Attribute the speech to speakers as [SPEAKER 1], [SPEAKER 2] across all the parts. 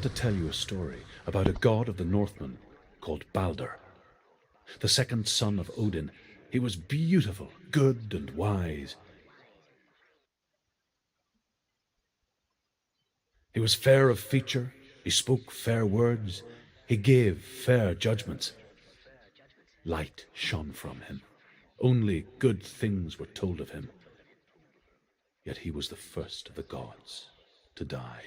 [SPEAKER 1] to tell you a story about a god of the Northmen called Balder. The second son of Odin, he was beautiful, good, and wise. He was fair of feature, he spoke fair words, he gave fair judgments. Light shone from him. Only good things were told of him. Yet he was the first of the gods to die.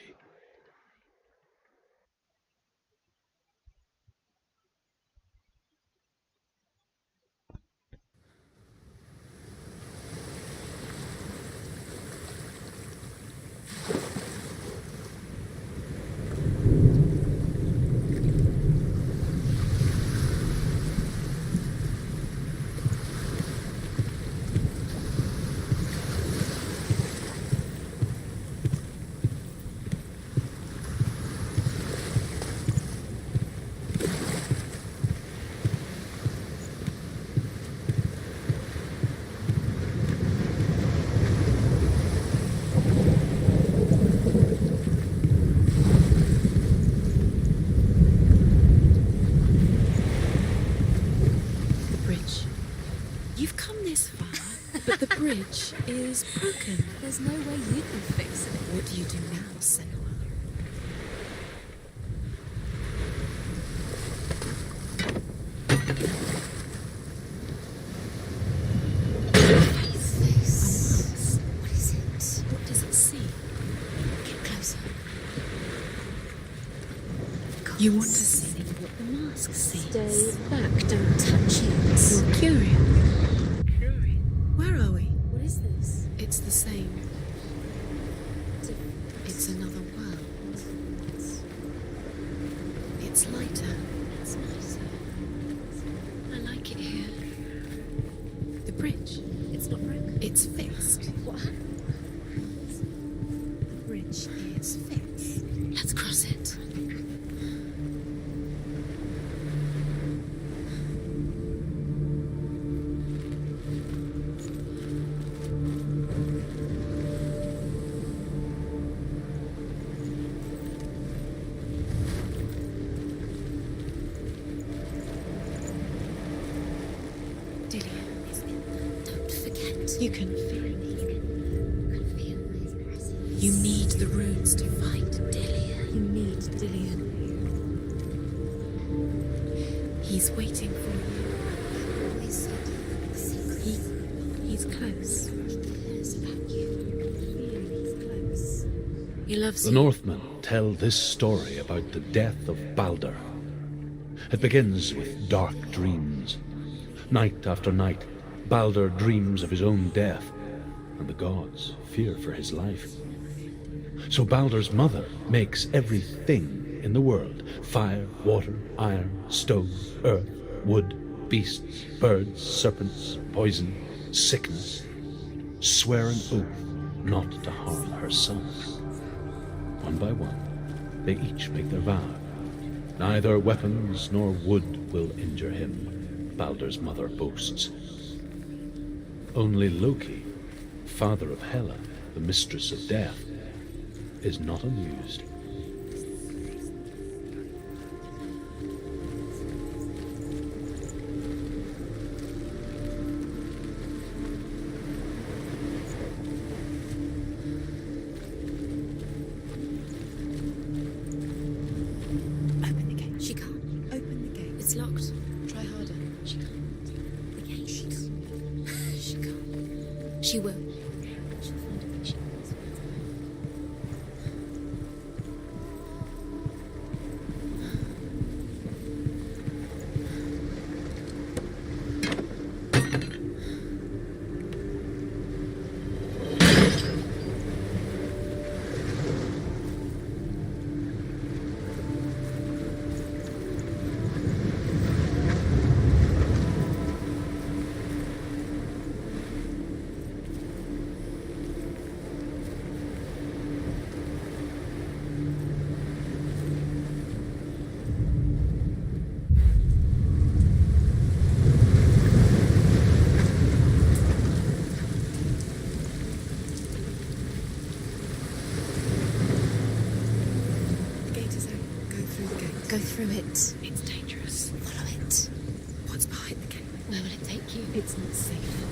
[SPEAKER 2] But the bridge is broken.
[SPEAKER 3] There's no way you can fix it.
[SPEAKER 2] What do you do now, Senua?
[SPEAKER 3] Face. What is it?
[SPEAKER 2] What does it see?
[SPEAKER 3] Get closer.
[SPEAKER 2] You want to see what the mask sees?
[SPEAKER 3] Stay back. Don't touch it.
[SPEAKER 2] You're curious. Where are we?
[SPEAKER 3] What is this?
[SPEAKER 2] It's the same. It's another world. It's lighter.
[SPEAKER 3] It's nicer.
[SPEAKER 2] I like it here. The bridge.
[SPEAKER 3] It's not broken.
[SPEAKER 2] It's fixed.
[SPEAKER 3] What?
[SPEAKER 2] The bridge is fixed. Let's cross it. You can feel it. You need the runes to find Dillion.
[SPEAKER 3] You need Dillion.
[SPEAKER 2] He's waiting for you.
[SPEAKER 3] Always said secret.
[SPEAKER 2] He's close.
[SPEAKER 3] He cares about you. He's close.
[SPEAKER 2] He loves
[SPEAKER 1] The
[SPEAKER 2] you.
[SPEAKER 1] Northmen tell this story about the death of Balder. It begins with dark dreams. Night after night, Balder dreams of his own death, and the gods fear for his life. So Balder's mother makes everything in the world: fire, water, iron, stone, earth, wood, beasts, birds, serpents, poison, sickness, swear an oath not to harm her sons. One by one, they each make their vow. Neither weapons nor wood will injure him, Balder's mother boasts. Only Loki, father of Hela, the mistress of death, is not amused.
[SPEAKER 2] Open the gate.
[SPEAKER 3] She can't.
[SPEAKER 2] Open the gate.
[SPEAKER 3] It's locked.
[SPEAKER 2] Try harder.
[SPEAKER 3] She can't. The gate. She can't. She can't. She will. She'll find a way. She knows. through it.
[SPEAKER 2] It's dangerous.
[SPEAKER 3] Follow it.
[SPEAKER 2] What's behind the gate?
[SPEAKER 3] Where will it take you?
[SPEAKER 2] It's not safe.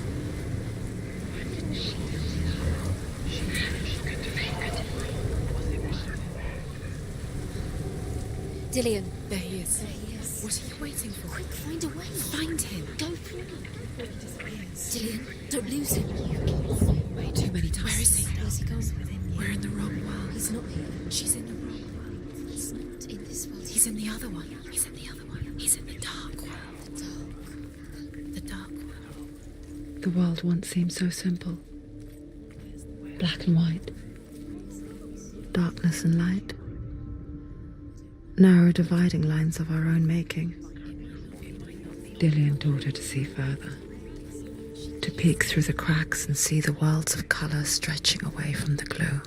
[SPEAKER 3] Dillian.
[SPEAKER 2] There he is.
[SPEAKER 3] There he is.
[SPEAKER 2] What are you waiting for?
[SPEAKER 3] Quick, find a way.
[SPEAKER 2] Find him.
[SPEAKER 3] Go through.
[SPEAKER 2] Before he disappears.
[SPEAKER 3] Dillian, don't lose him.
[SPEAKER 2] Way too many times. Where is he?
[SPEAKER 3] Where's he gone?
[SPEAKER 2] We're in the wrong world.
[SPEAKER 3] He's not here.
[SPEAKER 2] She's in the wrong world.
[SPEAKER 3] He's not in this world.
[SPEAKER 2] He's in the other one. He's in the other one. He's in the dark world.
[SPEAKER 3] the dark.
[SPEAKER 2] The dark world.
[SPEAKER 4] The world once seemed so simple. Black and white. Darkness and light. Narrow dividing lines of our own making. Dillian taught her to see further. To peek through the cracks and see the worlds of colour stretching away from the glow.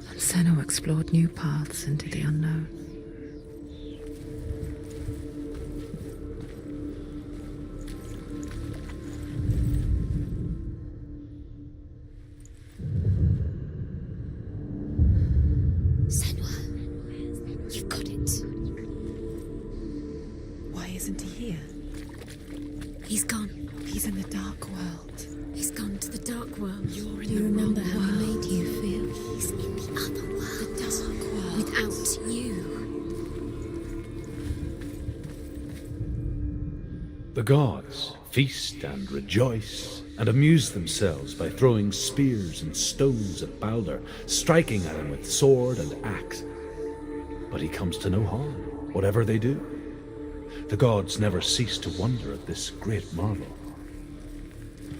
[SPEAKER 4] And Senua explored new paths into the unknown.
[SPEAKER 3] Senua, you've got it.
[SPEAKER 2] Why isn't he here?
[SPEAKER 3] He's gone.
[SPEAKER 2] He's in the dark world.
[SPEAKER 3] He's gone to the dark world.
[SPEAKER 2] You're in
[SPEAKER 3] Do you
[SPEAKER 2] the
[SPEAKER 3] remember
[SPEAKER 2] wrong
[SPEAKER 3] how he
[SPEAKER 2] world.
[SPEAKER 3] made you feel? He's in the other world.
[SPEAKER 2] The dark world.
[SPEAKER 3] Without you.
[SPEAKER 1] The gods feast and rejoice and amuse themselves by throwing spears and stones at Balder, striking at him with sword and axe. But he comes to no harm, whatever they do. The gods never cease to wonder at this great marvel.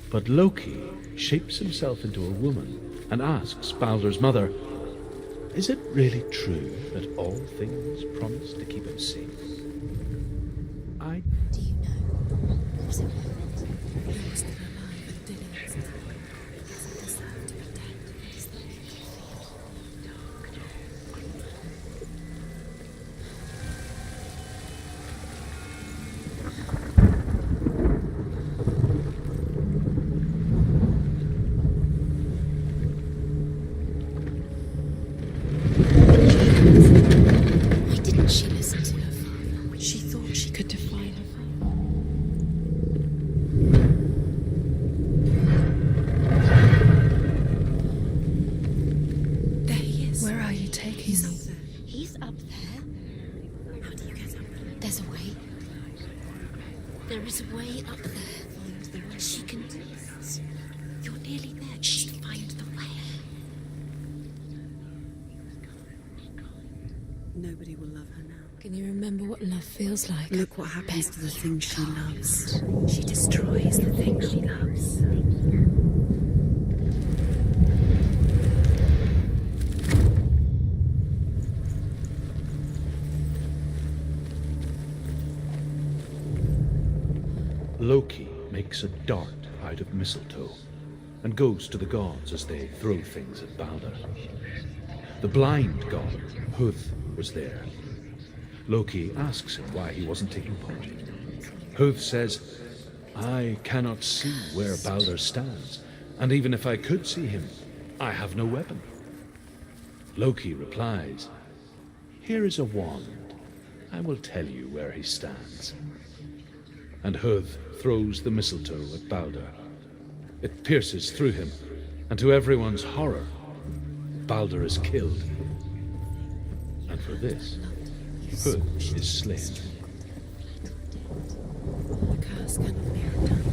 [SPEAKER 1] But Loki shapes himself into a woman and asks Balder's mother, "Is it really true that all things promise to keep him safe?"
[SPEAKER 3] Do you know? Was it
[SPEAKER 2] He was still alive and Dillian's dead. He doesn't deserve to be dead. Is that what you feel?
[SPEAKER 3] Why didn't she listen to her father?
[SPEAKER 2] She thought she could defy her father. There he is.
[SPEAKER 4] Where are you taking
[SPEAKER 2] He's
[SPEAKER 4] me?
[SPEAKER 2] up there.
[SPEAKER 3] He's up there.
[SPEAKER 2] How do you get up there?
[SPEAKER 3] There's a way. There is a way up there.
[SPEAKER 2] Find the way.
[SPEAKER 3] She can do this.
[SPEAKER 2] You're nearly there. Just find the way. Nobody will love her now.
[SPEAKER 3] Can you remember what love feels like?
[SPEAKER 2] Look what happens to the things she loves. She destroys the things she loves.
[SPEAKER 1] Loki makes a dart out of mistletoe and goes to the gods as they throw things at Balder. The blind god, Huth, was there. Loki asks him why he wasn't taking part. Huth says, "I cannot see where Balder stands, and even if I could see him, I have no weapon." Loki replies, "Here is a wand. I will tell you where he stands." And Huth throws the mistletoe at Balder. It pierces through him, and to everyone's horror, Balder is killed. And for this, Huth is slain.
[SPEAKER 2] The curse cannot be undone.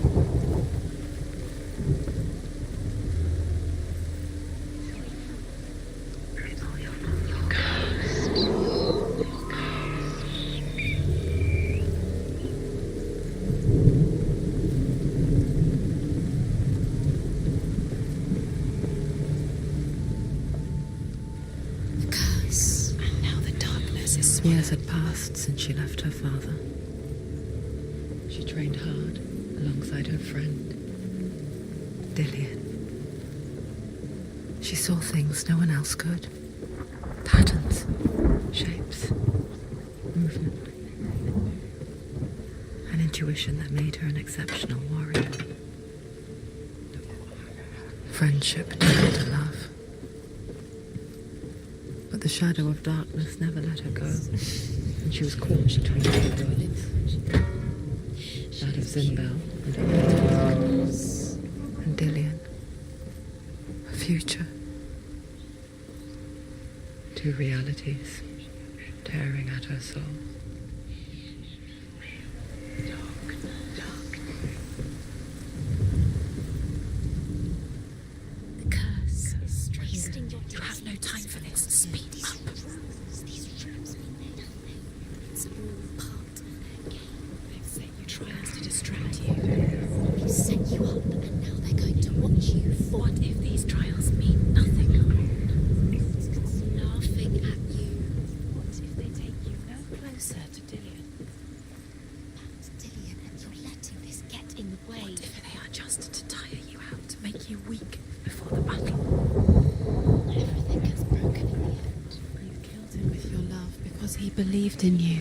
[SPEAKER 3] The curse.
[SPEAKER 2] And now the darkness is
[SPEAKER 4] Years had passed since she left her father. She trained hard alongside her friend, Dillian. She saw things no one else could. Patterns, shapes, movement. An intuition that made her an exceptional warrior. Friendship turned to love. But the shadow of darkness never let her go, and she was caught between two worlds. That of Zinbel and Hellblade, and Dillian. A future. Two realities tearing at her soul.
[SPEAKER 3] The curse is wasting your time. You have no time for this. Speed up. These rooms mean nothing. It's all part of their game. They've set you trials to distract you. They set you up, and now they're going to watch you fall. What if these trials mean nothing? Laughing at you. What if they take you no closer to Dillian? That's Dillian, and you're letting this get in the way. What if they are just to tire you out, to make you weak before the battle? Everything gets broken in the end.
[SPEAKER 2] You killed him with your love because he believed in you.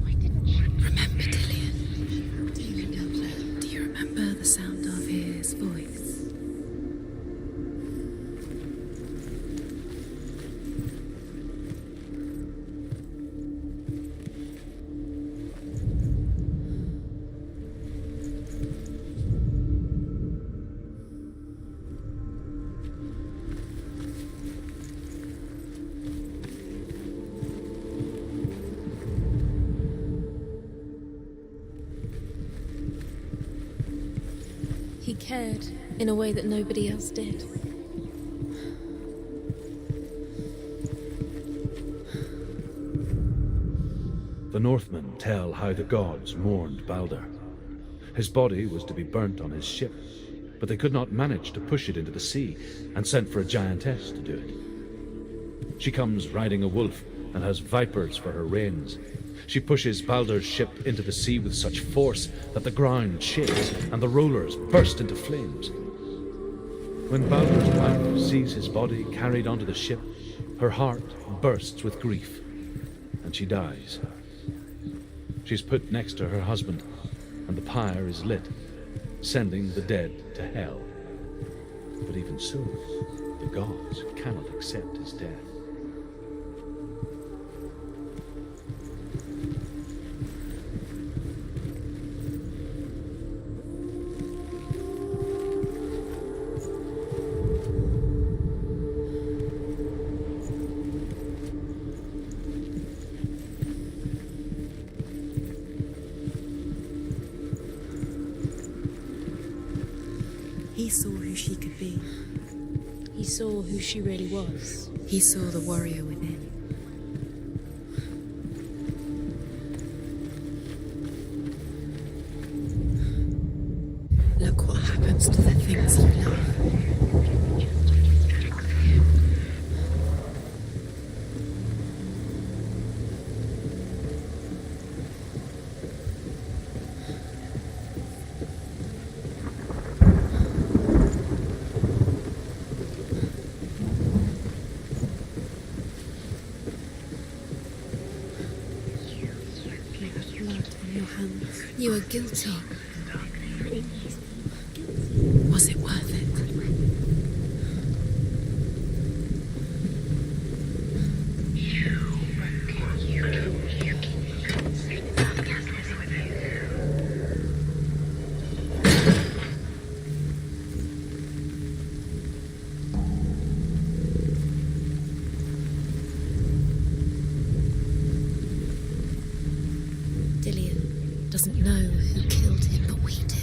[SPEAKER 3] Why didn't you?
[SPEAKER 2] Remember Dillian? Do you remember? Do you remember the sound of his voice?
[SPEAKER 3] He cared in a way that nobody else did.
[SPEAKER 1] The Northmen tell how the gods mourned Balder. His body was to be burnt on his ship, but they could not manage to push it into the sea, and sent for a giantess to do it. She comes riding a wolf and has vipers for her reins. She pushes Balder's ship into the sea with such force that the ground shakes and the rollers burst into flames. When Balder's wife sees his body carried onto the ship, her heart bursts with grief, and she dies. She's put next to her husband, and the pyre is lit, sending the dead to hell. But even so, the gods cannot accept his death.
[SPEAKER 2] He saw who she could be.
[SPEAKER 3] He saw who she really was.
[SPEAKER 2] He saw the warrior within. Look what happens to the things you love. You are guilty. Was it worth it?
[SPEAKER 3] Dillian doesn't know who killed him, but we do.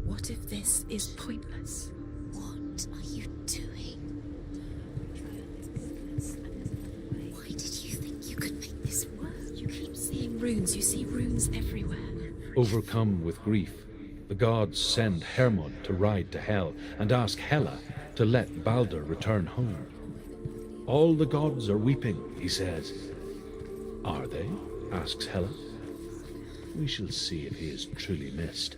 [SPEAKER 2] What if this is pointless?
[SPEAKER 3] What are you doing? Why did you think you could make this work?
[SPEAKER 2] You keep seeing runes. You see runes everywhere.
[SPEAKER 1] Overcome with grief, the gods send Hermod to ride to Hell and ask Hela to let Balder return home. All the gods are weeping, he says. Are they? Asks Hela. We shall see if he is truly missed.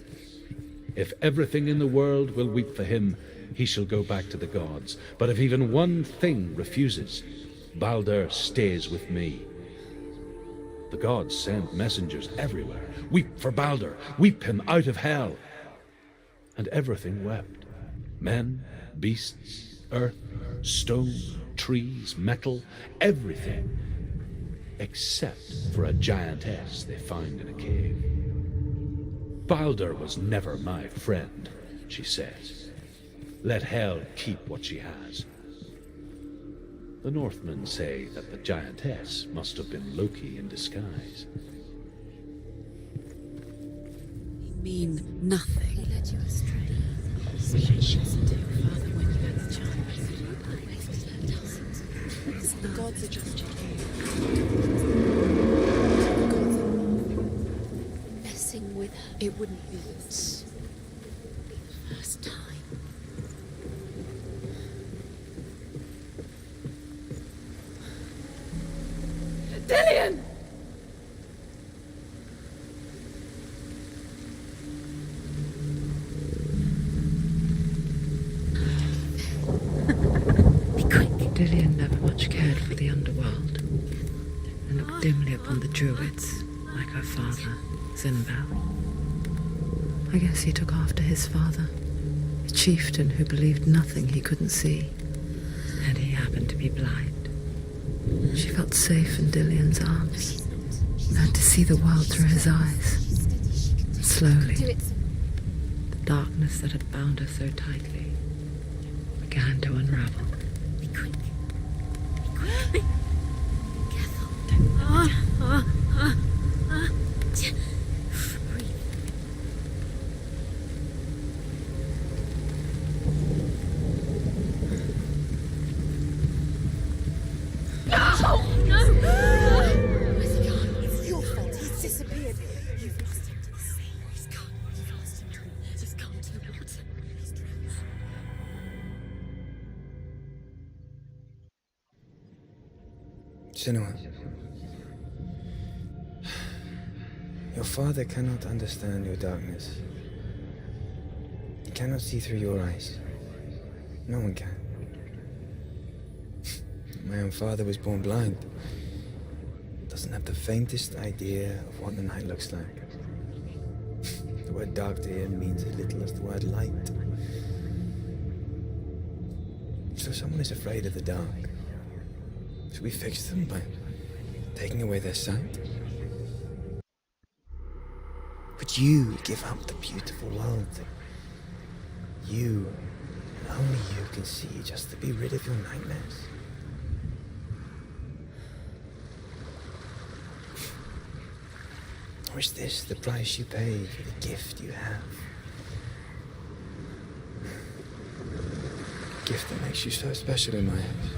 [SPEAKER 1] If everything in the world will weep for him, he shall go back to the gods. But if even one thing refuses, Balder stays with me. The gods sent messengers everywhere. Weep for Balder, weep him out of hell. And everything wept. Men, beasts, earth, stone, trees, metal, everything. Except for a giantess they found in a cave. Balder was never my friend, she says. Let hell keep what she has. The Northmen say that the giantess must have been Loki in disguise.
[SPEAKER 2] You mean nothing?
[SPEAKER 3] He led you astray. You listened to your father when you had the child.
[SPEAKER 2] The gods are just
[SPEAKER 3] Messing with her.
[SPEAKER 2] It wouldn't be this.
[SPEAKER 3] First time.
[SPEAKER 2] Dillion!
[SPEAKER 3] Be quick.
[SPEAKER 4] Dillion never much cared for the underworld and looked dimly upon the druids, like her father, Zinbel. I guess he took after his father, a chieftain who believed nothing he couldn't see, and he happened to be blind. She felt safe in Dillion's arms, learned to see the world through his eyes. And slowly, the darkness that had bound her so tightly began to unravel.
[SPEAKER 3] Be quick. Be quick. Careful. Breathe. Where's he gone?
[SPEAKER 2] It's your fault. He's disappeared.
[SPEAKER 3] You've lost him to the sea. He's gone. You've lost him to him. He's gone to the water. He's drowned.
[SPEAKER 5] Senua, your father cannot understand your darkness. He cannot see through your eyes. No one can. My own father was born blind. Doesn't have the faintest idea of what the night looks like. The word dark to him means as little as the word light. So someone is afraid of the dark. Should we fix them by taking away their sight? Would you give up the beautiful world that you, and only you, can see just to be rid of your nightmares? Or is this the price you pay for the gift you have? A gift that makes you so special in my eyes.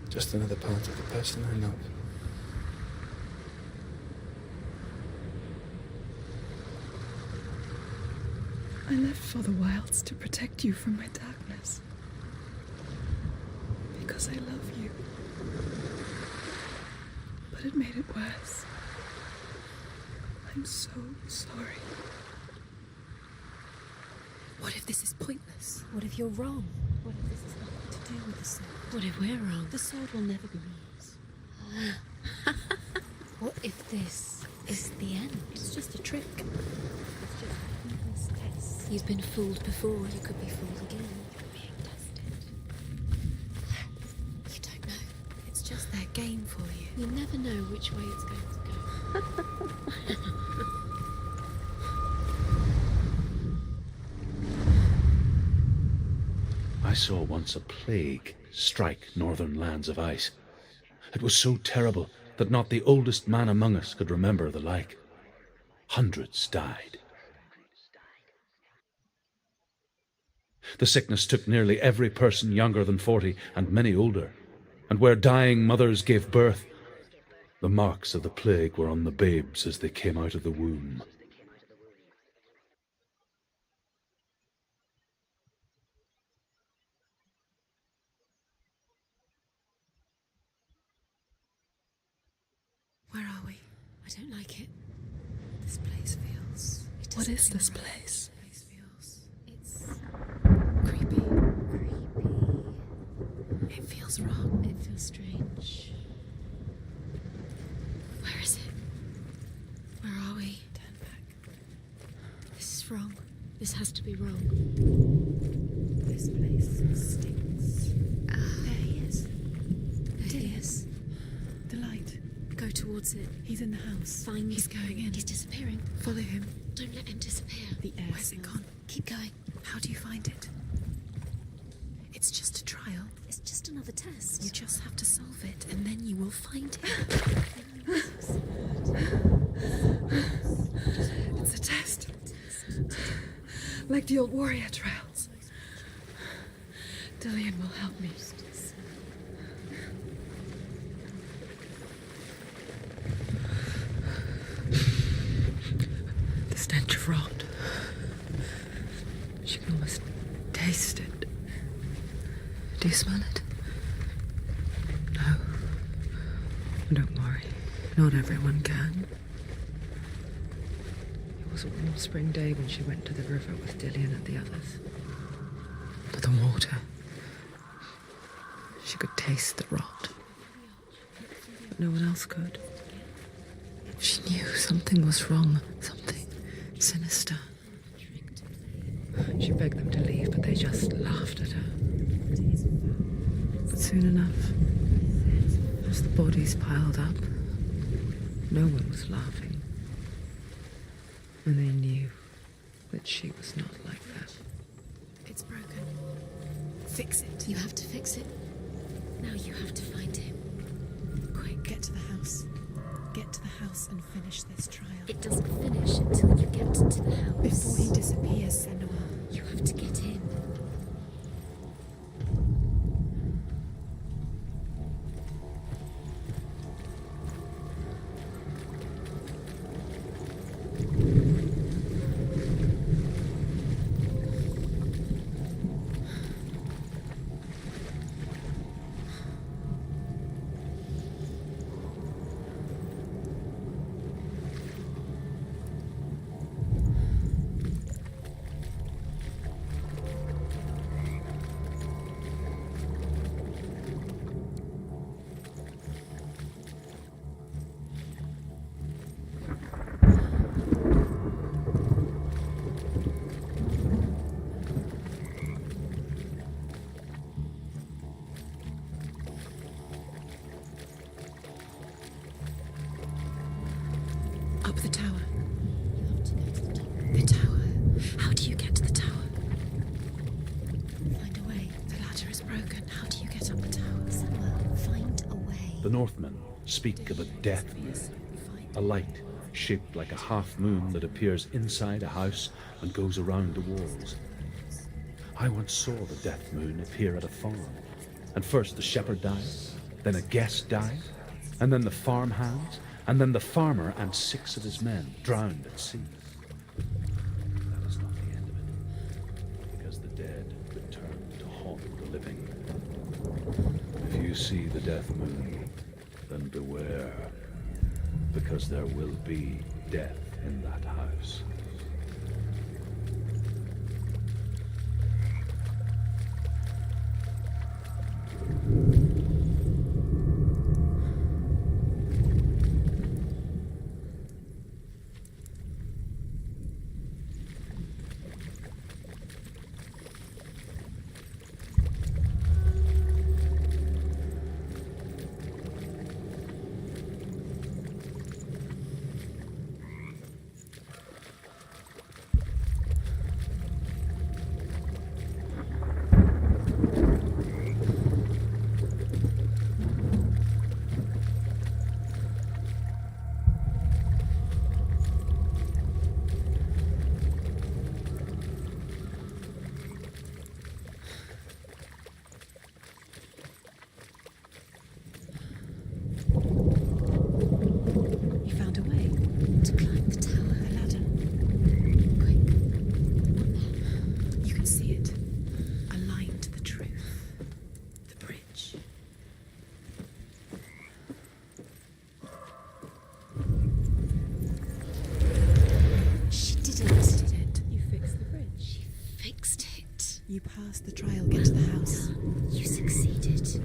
[SPEAKER 5] Just another part of the person I love.
[SPEAKER 6] I left for the wilds to protect you from my darkness. Because I love you. But it made it worse. I'm so sorry.
[SPEAKER 2] What if this is pointless?
[SPEAKER 3] What if you're wrong? What if this has nothing to do with the sword?
[SPEAKER 2] What if we're wrong?
[SPEAKER 3] The sword will never be yours. What if this is the end?
[SPEAKER 2] It's just a trick.
[SPEAKER 3] It's just a pointless test. You've been fooled before, you could be fooled again. You're being tested. You don't know.
[SPEAKER 2] It's just their game for you.
[SPEAKER 3] You never know which way it's going to go.
[SPEAKER 1] I saw once a plague strike northern lands of ice. It was so terrible that not the oldest man among us could remember the like. Hundreds died. The sickness took nearly every person younger than 40 and many older, and where dying mothers gave birth, the marks of the plague were on the babes as they came out of the womb.
[SPEAKER 2] Where are we?
[SPEAKER 3] I don't like it. This place feels... It
[SPEAKER 6] What
[SPEAKER 3] doesn't
[SPEAKER 6] is
[SPEAKER 3] feel
[SPEAKER 6] this
[SPEAKER 3] right.
[SPEAKER 6] place?
[SPEAKER 3] This place feels... It's
[SPEAKER 2] Creepy.
[SPEAKER 3] creepy.
[SPEAKER 2] It feels wrong.
[SPEAKER 3] It feels strange. It's wrong. This has to be wrong.
[SPEAKER 4] This place stinks.
[SPEAKER 6] There he is.
[SPEAKER 3] There he is.
[SPEAKER 6] The light.
[SPEAKER 3] Go towards it.
[SPEAKER 6] He's in the house.
[SPEAKER 3] Find.
[SPEAKER 6] He's going in.
[SPEAKER 3] He's disappearing.
[SPEAKER 6] Follow him.
[SPEAKER 3] Don't let him disappear.
[SPEAKER 6] The air
[SPEAKER 4] Where's it
[SPEAKER 6] smells.
[SPEAKER 4] gone?
[SPEAKER 3] Keep going.
[SPEAKER 4] How do you find it? It's just a trial.
[SPEAKER 3] It's just another test.
[SPEAKER 4] You just have to solve it, and then you will find it.
[SPEAKER 6] It's a test. Like the old warrior trials. Dillian will help me. The stench of rot. She can almost taste it.
[SPEAKER 4] Do you smell it? No. Don't worry. Not everyone can. It was a warm spring day when she went to the river with Dillian and the others. But the water. She could taste the rot. But no one else could. She knew something was wrong. Something sinister. She begged them to leave, but they just laughed at her. But soon enough, as the bodies piled up, no one was laughing. And they knew that she was not like that.
[SPEAKER 6] It's broken. Fix it.
[SPEAKER 3] You have to fix it. Now you have to find him.
[SPEAKER 6] Quick, get to the house. Get to the house and finish this trial.
[SPEAKER 3] It doesn't finish until you get to the house.
[SPEAKER 6] Before he disappears, Senua.
[SPEAKER 3] You have to get in.
[SPEAKER 6] Up the tower.
[SPEAKER 3] You have to go to the top.
[SPEAKER 6] The tower. How do you get to the tower?
[SPEAKER 3] Find a way.
[SPEAKER 6] The ladder is broken. How do you get up the tower?
[SPEAKER 3] Senua, find a way.
[SPEAKER 1] The Northmen speak of a death moon, a light shaped like a half moon that appears inside a house and goes around the walls. I once saw the death moon appear at a farm, and first the shepherd died, then a guest died, and then the farm hands, and then the farmer and 6 of his men drowned at sea. That is not the end of it, because the dead return to haunt the living. If you see the death moon, then beware, because there will be death in that house.
[SPEAKER 6] You found a way.
[SPEAKER 3] To climb the tower.
[SPEAKER 6] The ladder.
[SPEAKER 3] Quick.
[SPEAKER 6] You can see it. A line to the truth. The bridge.
[SPEAKER 3] She did
[SPEAKER 6] Did
[SPEAKER 3] it.
[SPEAKER 6] it. You fixed the bridge.
[SPEAKER 3] She fixed it.
[SPEAKER 6] You passed the trial. Get to the house.
[SPEAKER 3] You succeeded.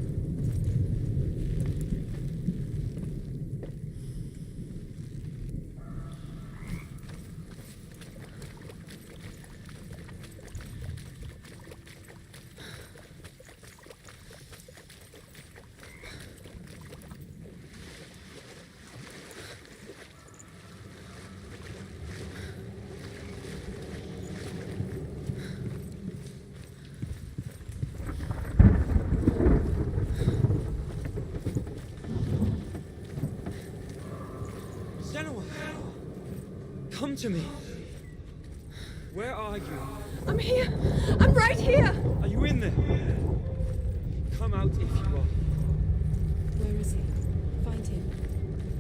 [SPEAKER 5] Come to me. Where are you?
[SPEAKER 6] I'm here. I'm right here.
[SPEAKER 5] Are you in there? Come out if you are.
[SPEAKER 3] Where is he? Find him.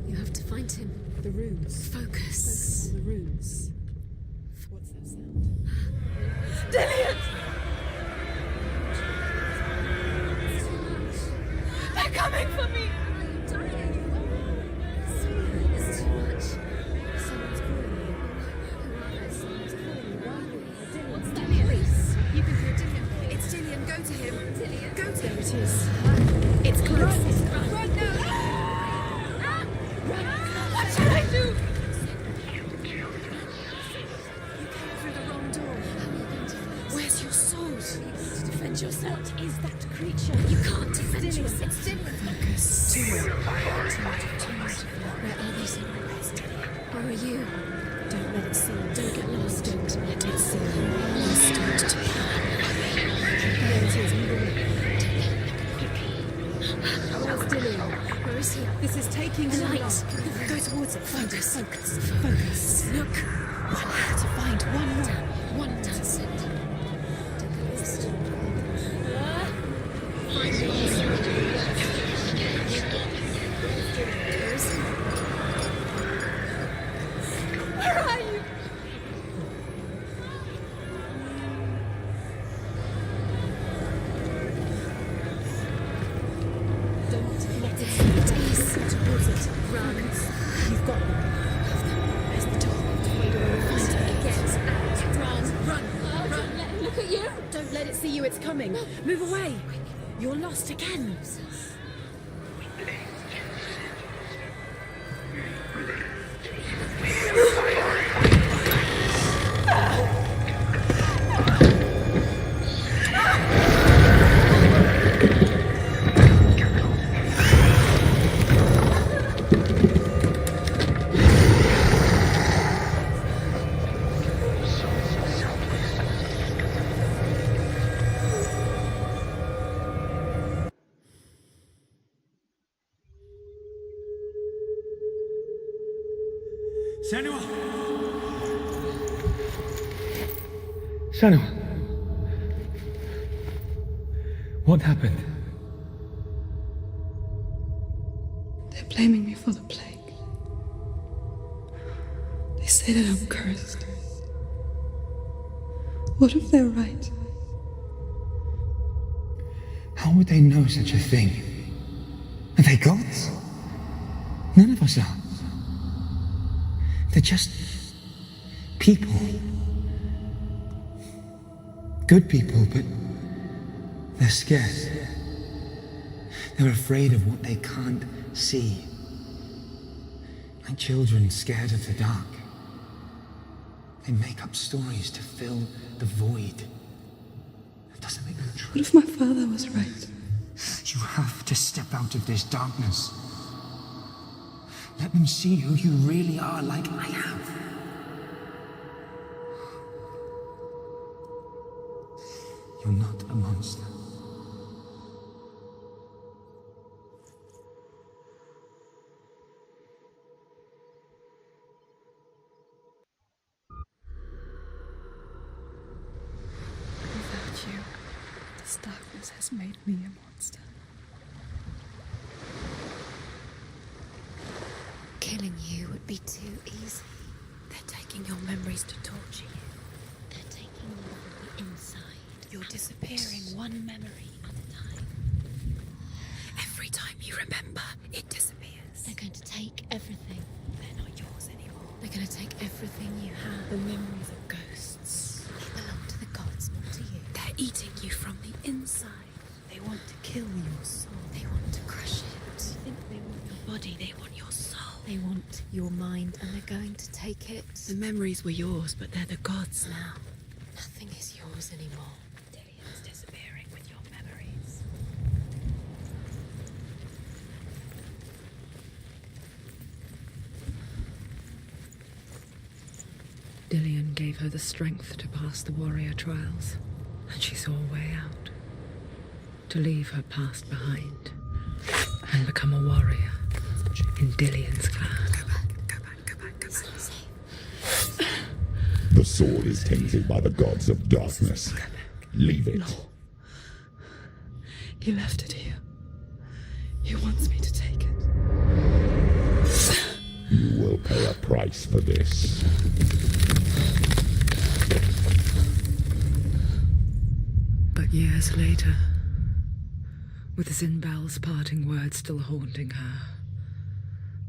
[SPEAKER 3] You have to find him. The runes. Focus on the runes. What's that sound?
[SPEAKER 6] Dillian! They're coming for me!
[SPEAKER 3] It's too much. Someone's calling you. Who are they? Someone's calling you. Why are you? Dillian. What's that? Please. You can hear Dillian. It's Dillian. Go to him. Dillian. Go to him. There it is. It's close.
[SPEAKER 6] Run now! What should I do?
[SPEAKER 3] You came through the wrong door. Where's your sword? To defend yourself. What is that creature? You can't defend yourself. It's Dillian. Focus. Too much. Where are they? Where are you? Don't let it see you. Don't get lost. Don't let it see you. You start to panic. There it is. Move away. Where's Dillian? Where is he? This is taking the light. Go towards it. Focus. Focus. Focus. Look. One more to find. One more. One more. That's it. Find it. Where is he?
[SPEAKER 6] Where are you?
[SPEAKER 3] Don't let it see you. Please. Towards it. Run. You've got them. Where's the door? Find it. Get out. Run. Run. Run. Let him look at you. Don't let it see you. It's coming. Move away. You're lost again.
[SPEAKER 5] Senua! Senua! What happened?
[SPEAKER 6] They're blaming me for the plague. They say that I'm cursed. What if they're right?
[SPEAKER 5] How would they know such a thing? Are they gods? None of us are. They're just people. Good people, but they're scared. They're afraid of what they can't see. Like children scared of the dark. They make up stories to fill the void. That doesn't make them true.
[SPEAKER 6] What if my father was right?
[SPEAKER 5] You have to step out of this darkness. Let them see who you really are, like I have. You're not a monster.
[SPEAKER 6] Without you, this darkness has made me a monster.
[SPEAKER 3] Killing you would be too easy. They're taking your memories to torture you. They're taking you from the inside. You're disappearing one memory at a time. Every time you remember, it disappears. They're going to take everything. They're not yours anymore. They're going to take everything you have. The memories of ghosts. They belong to the gods, not to you. They're eating you from the inside. They want to kill your soul. They want to crush it. You think they want your body, they want your soul. They want your mind, and they're going to take it. The memories were yours, but they're the gods now. Nothing is yours anymore. Dillian's disappearing with your memories.
[SPEAKER 4] Dillian gave her the strength to pass the warrior trials, and she saw a way out. To leave her past behind and become a warrior in Dillian's clan.
[SPEAKER 3] Go back. It's not safe.
[SPEAKER 7] The sword is tainted by the gods of darkness. Leave it.
[SPEAKER 6] No. He left it here. He wants me to take it.
[SPEAKER 7] You will pay a price for this.
[SPEAKER 4] But years later, with Zinbal's parting words still haunting her,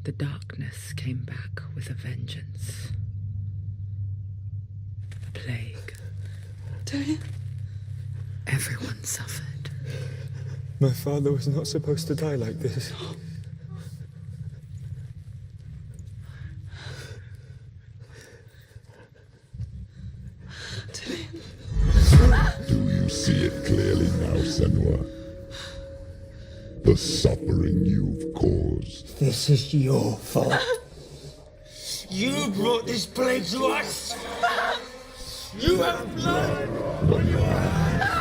[SPEAKER 4] the darkness came back with a vengeance. A plague.
[SPEAKER 6] Darian?
[SPEAKER 4] Everyone suffered.
[SPEAKER 5] My father was not supposed to die like this.
[SPEAKER 7] Do you see it clearly now, Senua? The suffering you've caused.
[SPEAKER 5] This is your fault. You brought this plague to us. You have blood on your hands.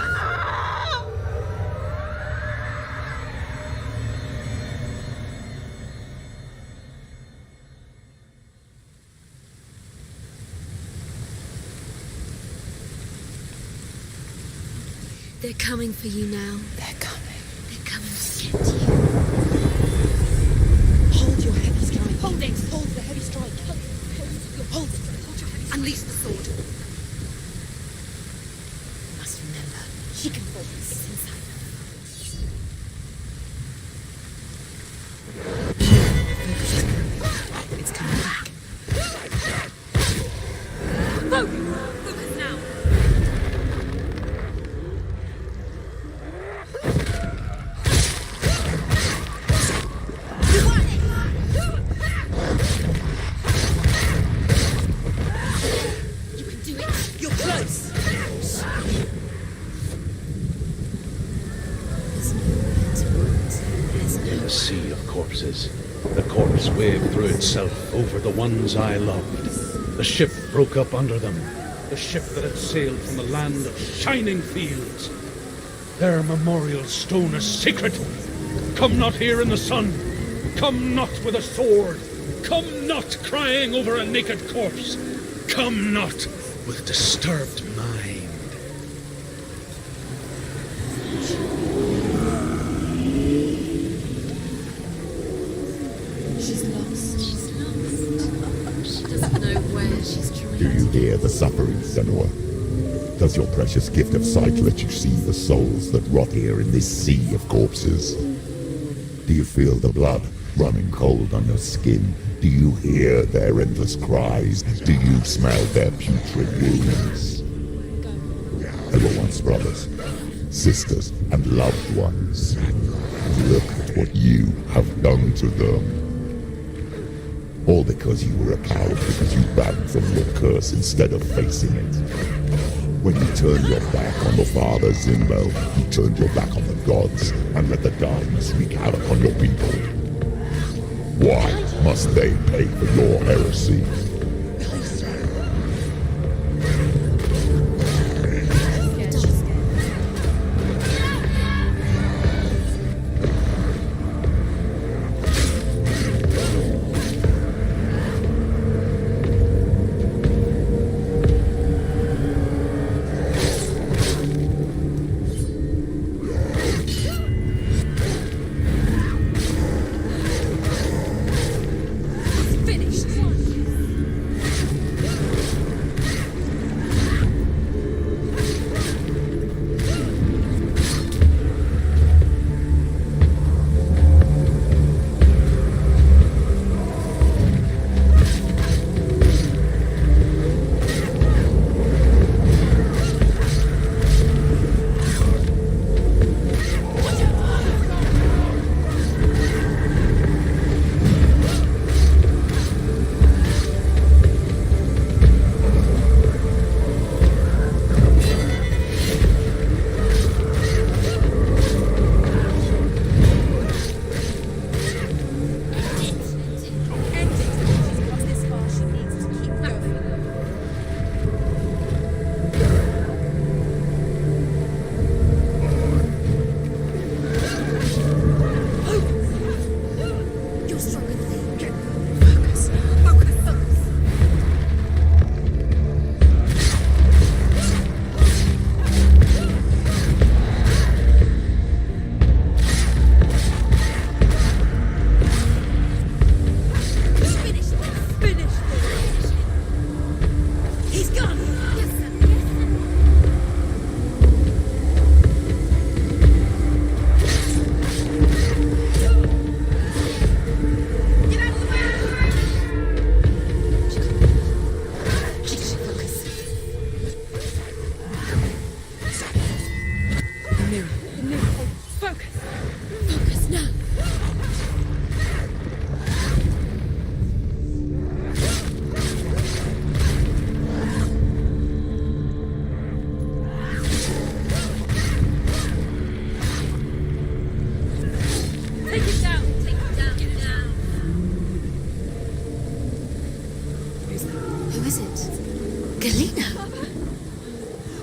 [SPEAKER 3] They're coming for you now.
[SPEAKER 2] They're coming.
[SPEAKER 3] They're coming to get you.
[SPEAKER 2] Hold your heavy strike.
[SPEAKER 3] Hold it.
[SPEAKER 2] Hold the heavy strike. Hold it.
[SPEAKER 3] Hold your heavy. Unleash the sword.
[SPEAKER 2] You must remember, she can focus.
[SPEAKER 3] It's inside.
[SPEAKER 4] It's coming back.
[SPEAKER 3] Focus now. You can do it. You're close.
[SPEAKER 1] In the sea of corpses, the corpse waved through itself over the ones I loved. The ship broke up under them, the ship that had sailed from the land of shining fields. Their memorial stone is sacred. Come not here in the sun. Come not with a sword. Come not crying over a naked corpse. Come not with disturbed mind.
[SPEAKER 3] She's lost. She's lost. She doesn't know where she's trying
[SPEAKER 7] Do you hear the suffering, Senua? Does your precious gift of sight let you see the souls that rot here in this sea of corpses? Do you feel the blood running cold on your skin? Do you hear their endless cries? Do you smell their putrid wounds? They were once brothers, sisters, and loved ones. Look at what you have done to them. All because you were a coward, because you ran from your curse instead of facing it. When you turned your back on the father Zinbel, you turned your back on the gods and let the darkness wreak havoc on your people. Why must they pay for your heresy?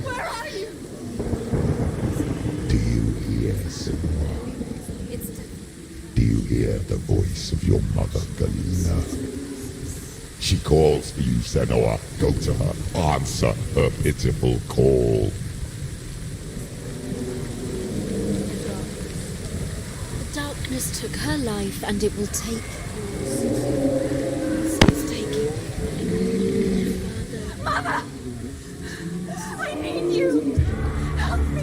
[SPEAKER 3] Where are you?
[SPEAKER 7] Do you hear, Senua? Do you hear the voice of your mother, Galina? She calls for you, Senua. Go to her. Answer her pitiful call.
[SPEAKER 3] The darkness took her life, and it will take yours. It's taking Mother! I need you! Help me!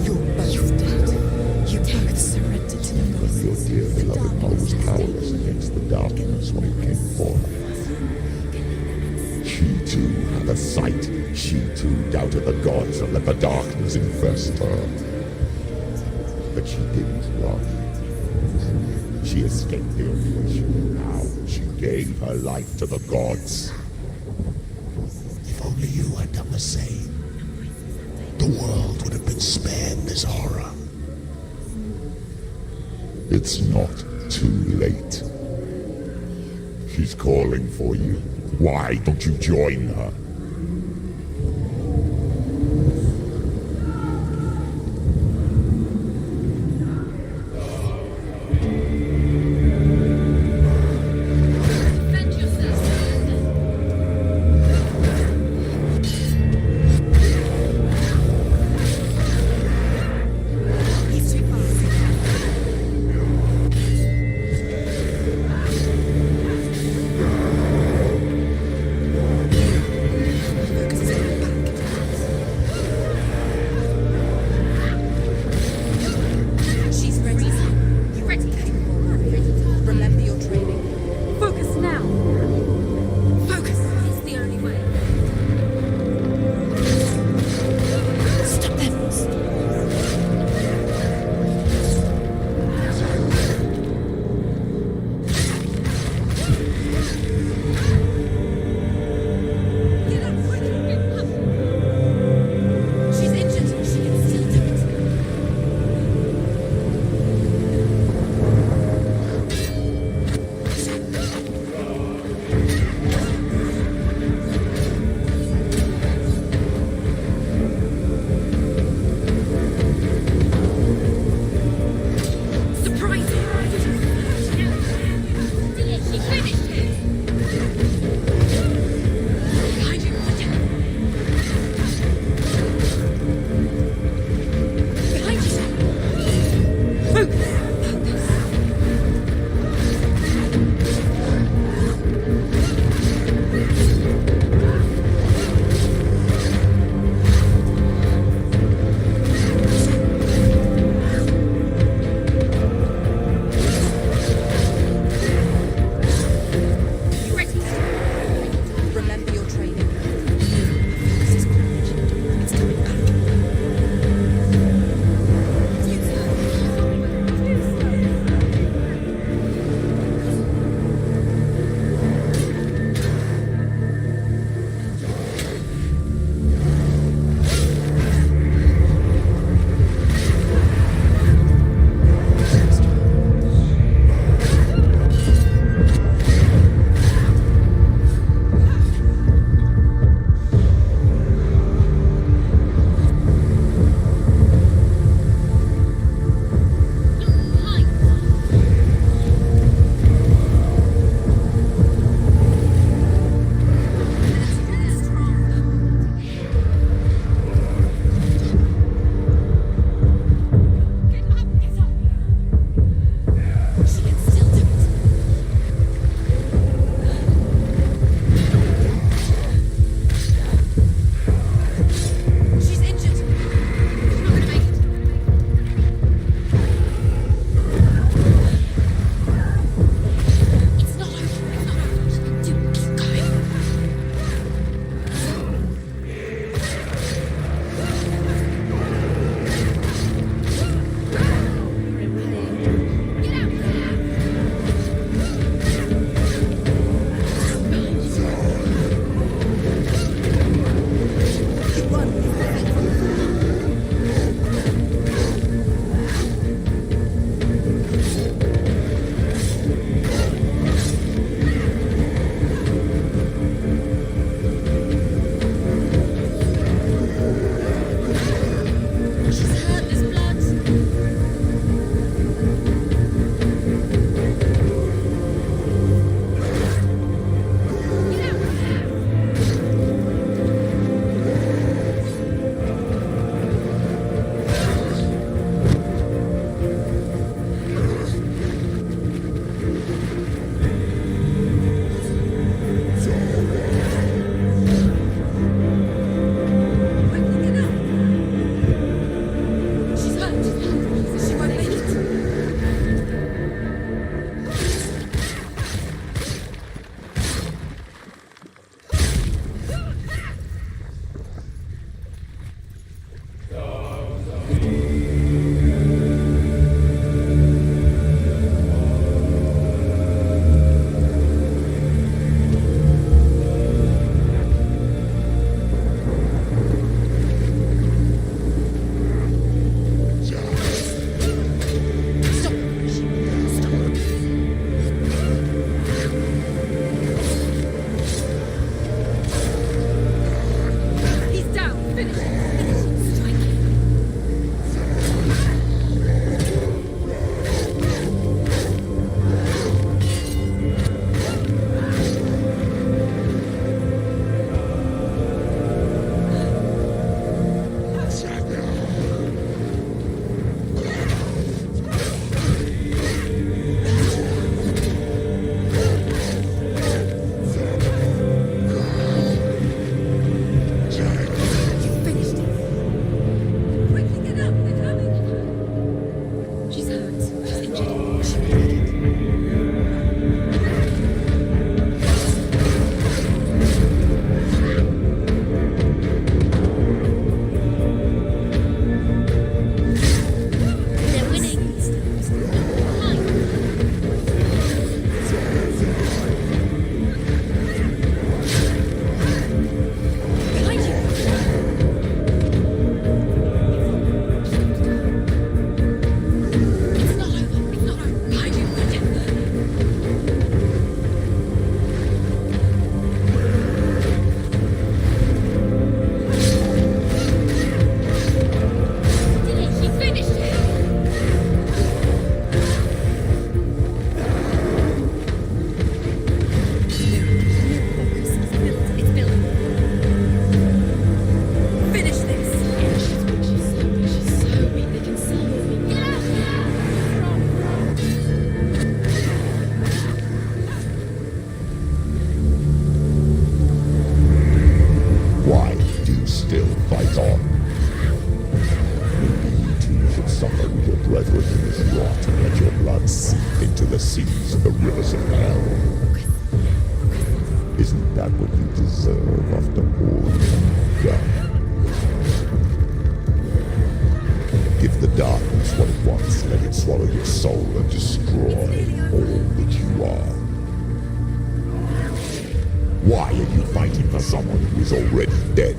[SPEAKER 2] You're both dead. You both surrendered to the
[SPEAKER 7] When your dear beloved mother was powerless against the darkness when it came for her. She too had a sight. She too doubted the gods and let the darkness infest her. But she didn't run. She escaped the only way she knew how. She gave her life to the gods. If only you had done the same, the world would have been spared this horror. It's not too late. She's calling for you. Why don't you join her? seas and the rivers of hell. Isn't that what you deserve after all you've done? Give the darkness what it wants, let it swallow your soul and destroy all that you are. Why are you fighting for someone who is already dead?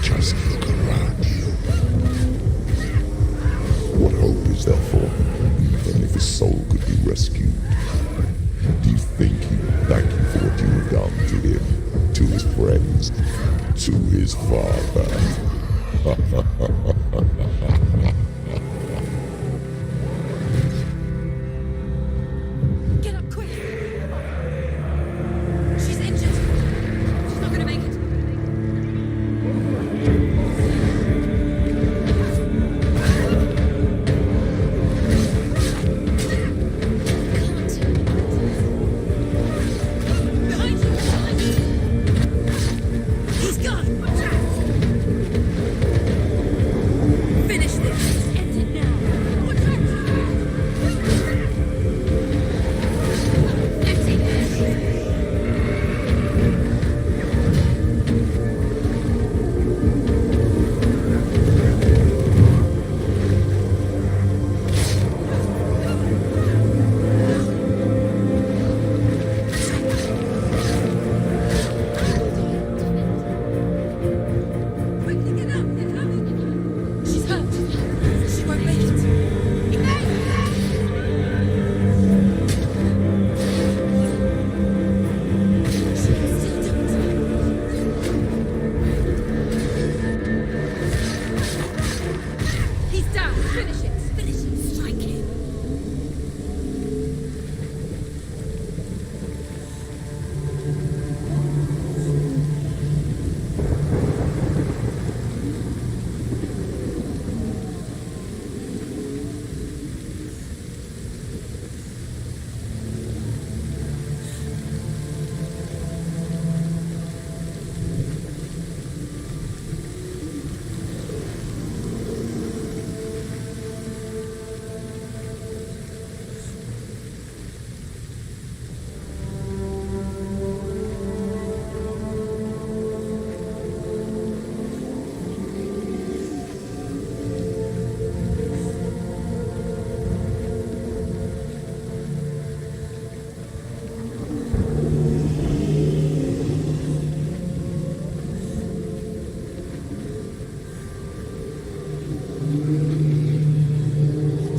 [SPEAKER 7] Just look around you. What hope is there for him, even if his soul could be rescued? Do you think he will thank you for what you have done to him, to his friends, to his father?
[SPEAKER 3] Get up quick! She's injured. She's not gonna make it. Behind you! He's gone! Watch out! Finish this! End it now! Watch out! Quickly get up! They're coming! She's hurt. She won't make it. He's down. Finish it. Finish it. Strike him.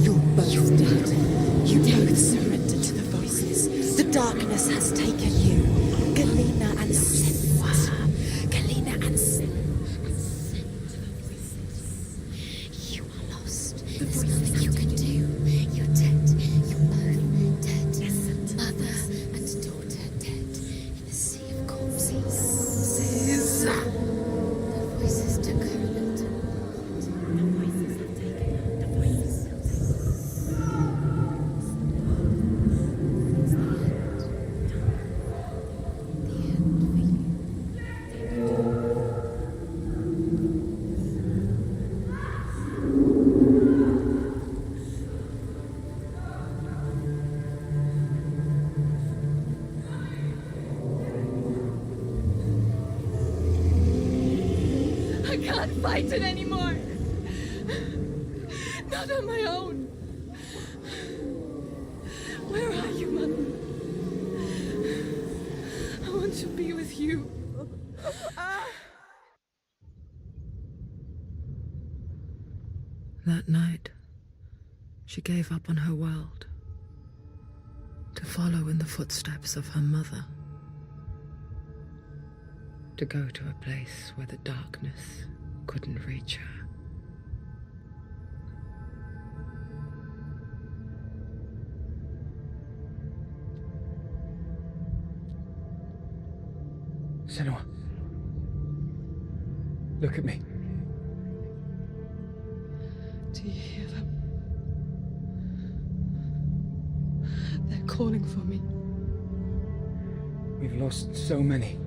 [SPEAKER 2] You're both dead. You both surrendered to the voices. The darkness has taken you. Galena and Senua. Galena and Senua. You are lost. There's nothing you can do. You're dead. You're both dead. Mother and daughter dead. In a sea of corpses. The voices took her into the voices have taken the voices.
[SPEAKER 6] I can't fight it anymore. Not on my own. Where are you, Mother? I want to be with you.
[SPEAKER 4] That night, she gave up on her world to follow in the footsteps of her mother, to go to a place where the darkness couldn't reach her.
[SPEAKER 5] Senua. Look at me.
[SPEAKER 6] Do you hear them? They're calling for me.
[SPEAKER 5] We've lost so many.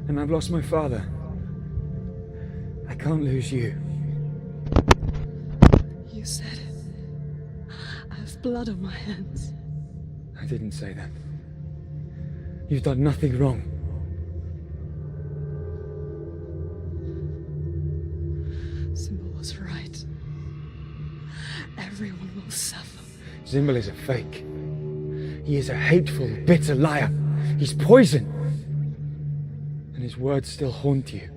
[SPEAKER 5] And I've lost my father. I can't lose you.
[SPEAKER 6] You said it. blood on my hands.
[SPEAKER 5] I didn't say that. You've done nothing wrong.
[SPEAKER 6] Symbol was right. Everyone will suffer.
[SPEAKER 5] Zimbel is a fake. He is a hateful, bitter liar. He's poison. And his words still haunt you.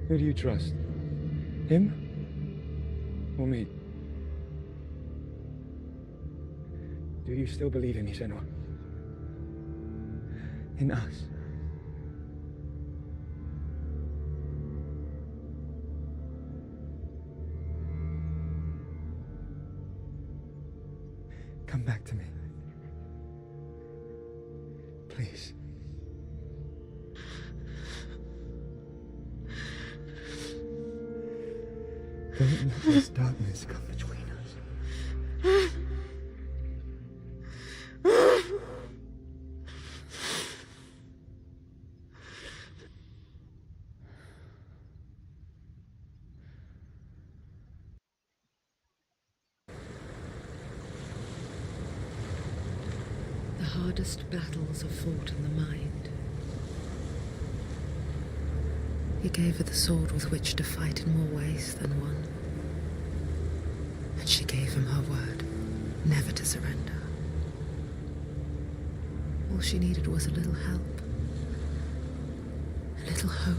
[SPEAKER 5] Who do you trust? Him? Or me? Do you still believe in me, Senua? In us? Come back to me. Please. Don't let this darkness come between us.
[SPEAKER 4] The hardest battles are fought in the mind. He gave her the sword with which to fight in more ways than one. And she gave him her word, never to surrender. All she needed was a little help, a little hope.